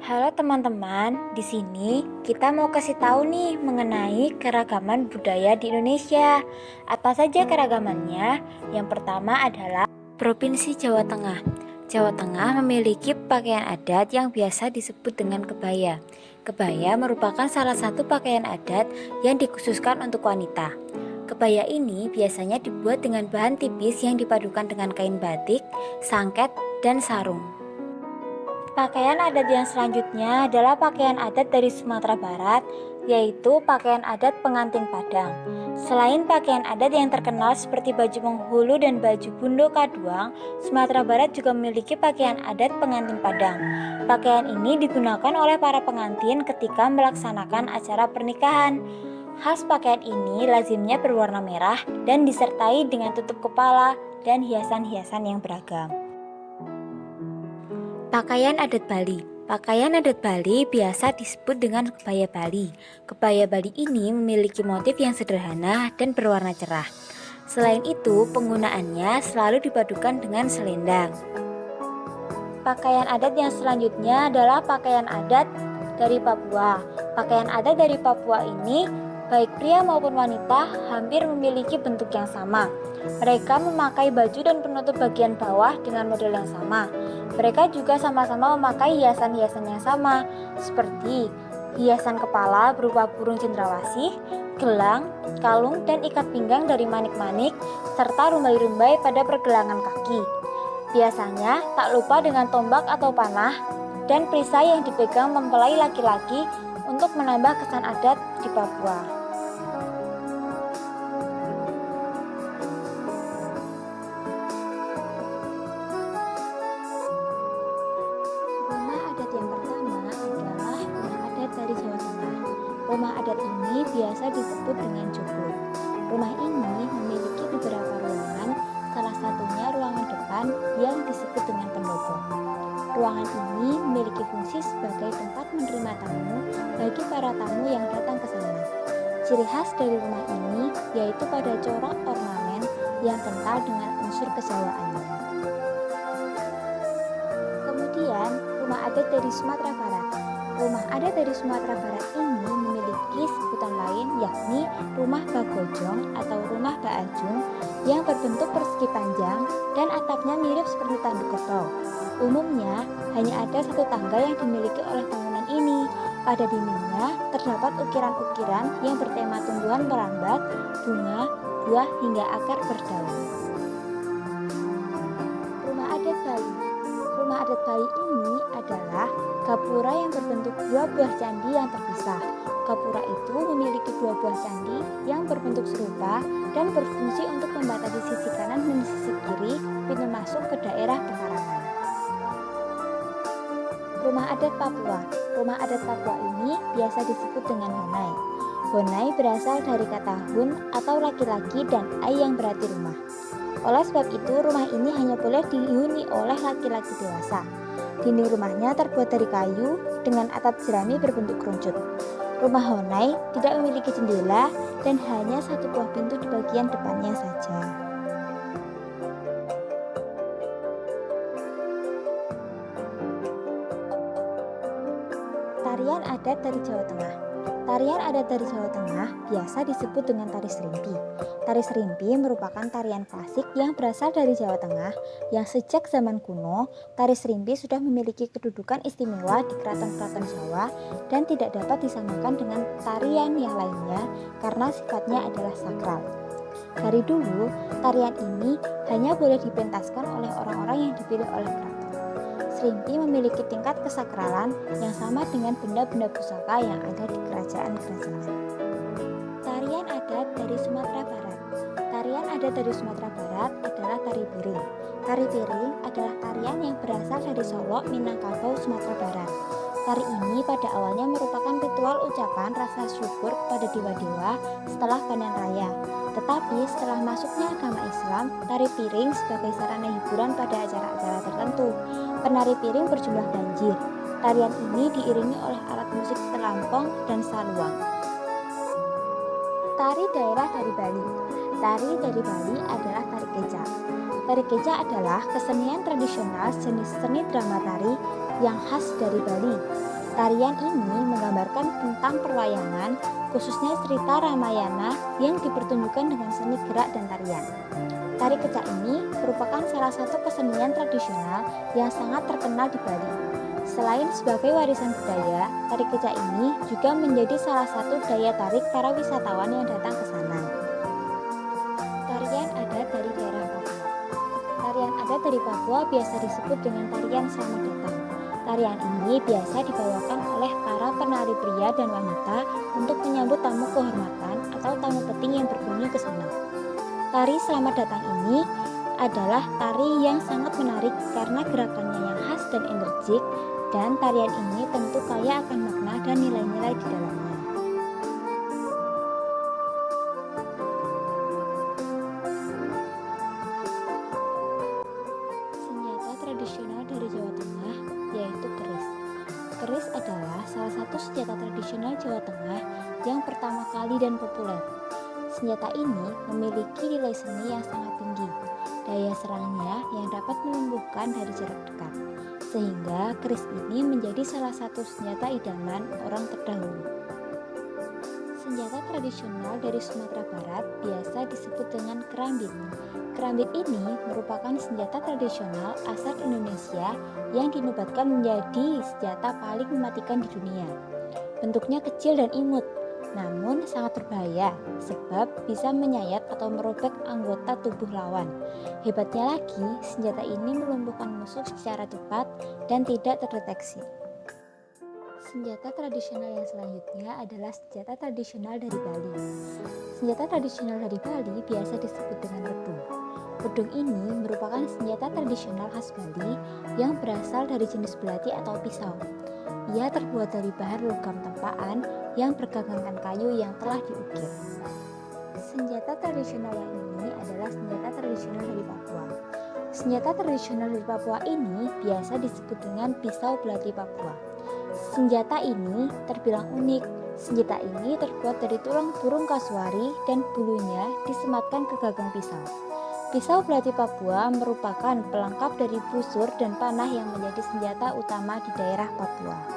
Halo teman-teman, di sini kita mau kasih tahu nih mengenai keragaman budaya di Indonesia. Apa saja keragamannya? Yang pertama adalah Provinsi Jawa Tengah. Jawa Tengah memiliki pakaian adat yang biasa disebut dengan kebaya. Kebaya merupakan salah satu pakaian adat yang dikhususkan untuk wanita. Kebaya ini biasanya dibuat dengan bahan tipis yang dipadukan dengan kain batik, sangket, dan sarung. Pakaian adat yang selanjutnya adalah pakaian adat dari Sumatera Barat, yaitu pakaian adat pengantin Padang. Selain pakaian adat yang terkenal seperti baju penghulu dan baju bundo kaduang, Sumatera Barat juga memiliki pakaian adat pengantin Padang. Pakaian ini digunakan oleh para pengantin ketika melaksanakan acara pernikahan. Khas pakaian ini lazimnya berwarna merah dan disertai dengan tutup kepala dan hiasan-hiasan yang beragam. Pakaian adat Bali. Pakaian adat Bali biasa disebut dengan kebaya Bali. Kebaya Bali ini memiliki motif yang sederhana dan berwarna cerah. Selain itu, penggunaannya selalu dipadukan dengan selendang. Pakaian adat yang selanjutnya adalah pakaian adat dari Papua. Pakaian adat dari Papua ini, baik pria maupun wanita, hampir memiliki bentuk yang sama. Mereka memakai baju dan penutup bagian bawah dengan model yang sama. Mereka juga sama-sama memakai hiasan-hiasan yang sama, seperti hiasan kepala berupa burung cendrawasih, gelang, kalung, dan ikat pinggang dari manik-manik, serta rumbai-rumbai pada pergelangan kaki. Biasanya tak lupa dengan tombak atau panah dan perisai yang dipegang mempelai laki-laki untuk menambah kesan adat di Papua. Rumah adat yang pertama adalah rumah adat dari Jawa Tengah. Rumah adat ini biasa disebut dengan joglo. Rumah ini memiliki beberapa ruangan, salah satunya ruangan depan yang disebut dengan pendopo. Ruangan ini memiliki fungsi sebagai tempat menerima tamu bagi para tamu yang datang ke sana. Ciri khas dari rumah ini yaitu pada corak ornamen yang kental dengan unsur kejawaannya. Kemudian, rumah adat dari Sumatera Barat. Rumah adat dari Sumatera Barat ini memiliki sebutan lain yakni rumah Bagojong atau rumah Baajung yang berbentuk persegi panjang dan atapnya mirip seperti tanduk kerbau. Umumnya, hanya ada satu tangga yang dimiliki oleh bangunan ini. Pada dindingnya terdapat ukiran-ukiran yang bertema tumbuhan merambat, bunga, buah hingga akar berdaun. Rumah adat Bali. Rumah adat Bali ini adalah gapura yang berbentuk dua buah candi yang terpisah. Gapura itu memiliki dua buah candi yang berbentuk serupa dan berfungsi untuk membatasi sisi kanan dan sisi kiri pintu masuk ke daerah pekarangan. Rumah adat Papua. Rumah adat Papua ini biasa disebut dengan Honai. Honai berasal dari kata hun atau laki-laki dan ai yang berarti rumah. Oleh sebab itu, rumah ini hanya boleh dihuni oleh laki-laki dewasa. Dinding rumahnya terbuat dari kayu dengan atap jerami berbentuk kerucut. Rumah Honai tidak memiliki jendela dan hanya satu buah pintu di bagian depannya saja. Tarian adat dari Jawa Tengah. Tarian adat dari Jawa Tengah biasa disebut dengan tari serimpi. Tari serimpi merupakan tarian klasik yang berasal dari Jawa Tengah yang sejak zaman kuno, tari serimpi sudah memiliki kedudukan istimewa di keraton-keraton Jawa dan tidak dapat disamakan dengan tarian yang lainnya karena sifatnya adalah sakral. Dari dulu, tarian ini hanya boleh dipentaskan oleh orang-orang yang dipilih oleh keraton. Serimpi memiliki tingkat kesakralan yang sama dengan benda-benda pusaka yang ada di kerajaan-kerajaan. Tarian adat dari Sumatera Barat. Tarian adat dari Sumatera Barat adalah tari piring. Tari piring adalah tarian yang berasal dari Solok, Minangkabau, Sumatera Barat. Tari ini pada awalnya merupakan ritual ucapan rasa syukur kepada dewa-dewa setelah panen raya. Tetapi setelah masuknya agama Islam, tari piring sebagai sarana hiburan pada acara-acara tertentu. Penari piring berjumlah banjir. Tarian ini diiringi oleh alat musik telampong dan saluang. Tari daerah dari Bali. Tari dari Bali adalah tari keca. Tari keca adalah kesenian tradisional jenis seni drama tari yang khas dari Bali. Tarian ini menggambarkan tentang perwayangan, khususnya cerita Ramayana yang dipertunjukkan dengan seni gerak dan tarian. Tari kecak ini merupakan salah satu kesenian tradisional yang sangat terkenal di Bali. Selain sebagai warisan budaya, tari kecak ini juga menjadi salah satu daya tarik para wisatawan yang datang ke sana. Tarian adat dari daerah Papua. Tarian adat dari Papua biasa disebut dengan tarian selamat datang. Tarian ini biasa dibawakan oleh para penari pria dan wanita untuk menyambut tamu kehormatan atau tamu penting yang berkunjung ke sana. Tari selamat datang ini adalah tari yang sangat menarik karena gerakannya yang khas dan energik, dan tarian ini tentu kaya akan makna dan nilai-nilai di dalamnya. Senjata tradisional dari Jawa Tengah yaitu keris. Keris adalah salah satu senjata tradisional Jawa Tengah yang pertama kali dan populer. Senjata ini memiliki nilai seni yang sangat tinggi, daya serangnya yang dapat melumpuhkan dari jarak dekat, sehingga keris ini menjadi salah satu senjata idaman orang terdahulu. Senjata tradisional dari Sumatera Barat biasa disebut dengan kerambit. Kerambit ini merupakan senjata tradisional asal Indonesia yang dinobatkan menjadi senjata paling mematikan di dunia. Bentuknya kecil dan imut, namun sangat berbahaya sebab bisa menyayat atau merobek anggota tubuh lawan. Hebatnya lagi, senjata ini melumpuhkan musuh secara cepat dan tidak terdeteksi. Senjata tradisional yang selanjutnya adalah senjata tradisional dari Bali. Senjata tradisional dari Bali biasa disebut dengan redung. Redung ini merupakan senjata tradisional khas Bali yang berasal dari jenis belati atau pisau. Ia terbuat dari bahan logam tempaan yang bergabungkan kayu yang telah diukir. Senjata tradisional yang ini adalah senjata tradisional dari Papua. Senjata tradisional dari Papua ini biasa disebut dengan pisau belati Papua. Senjata ini terbilang unik. Senjata ini terbuat dari tulang burung kasuari dan bulunya disematkan ke gagang pisau. Pisau belati Papua merupakan pelengkap dari busur dan panah yang menjadi senjata utama di daerah Papua.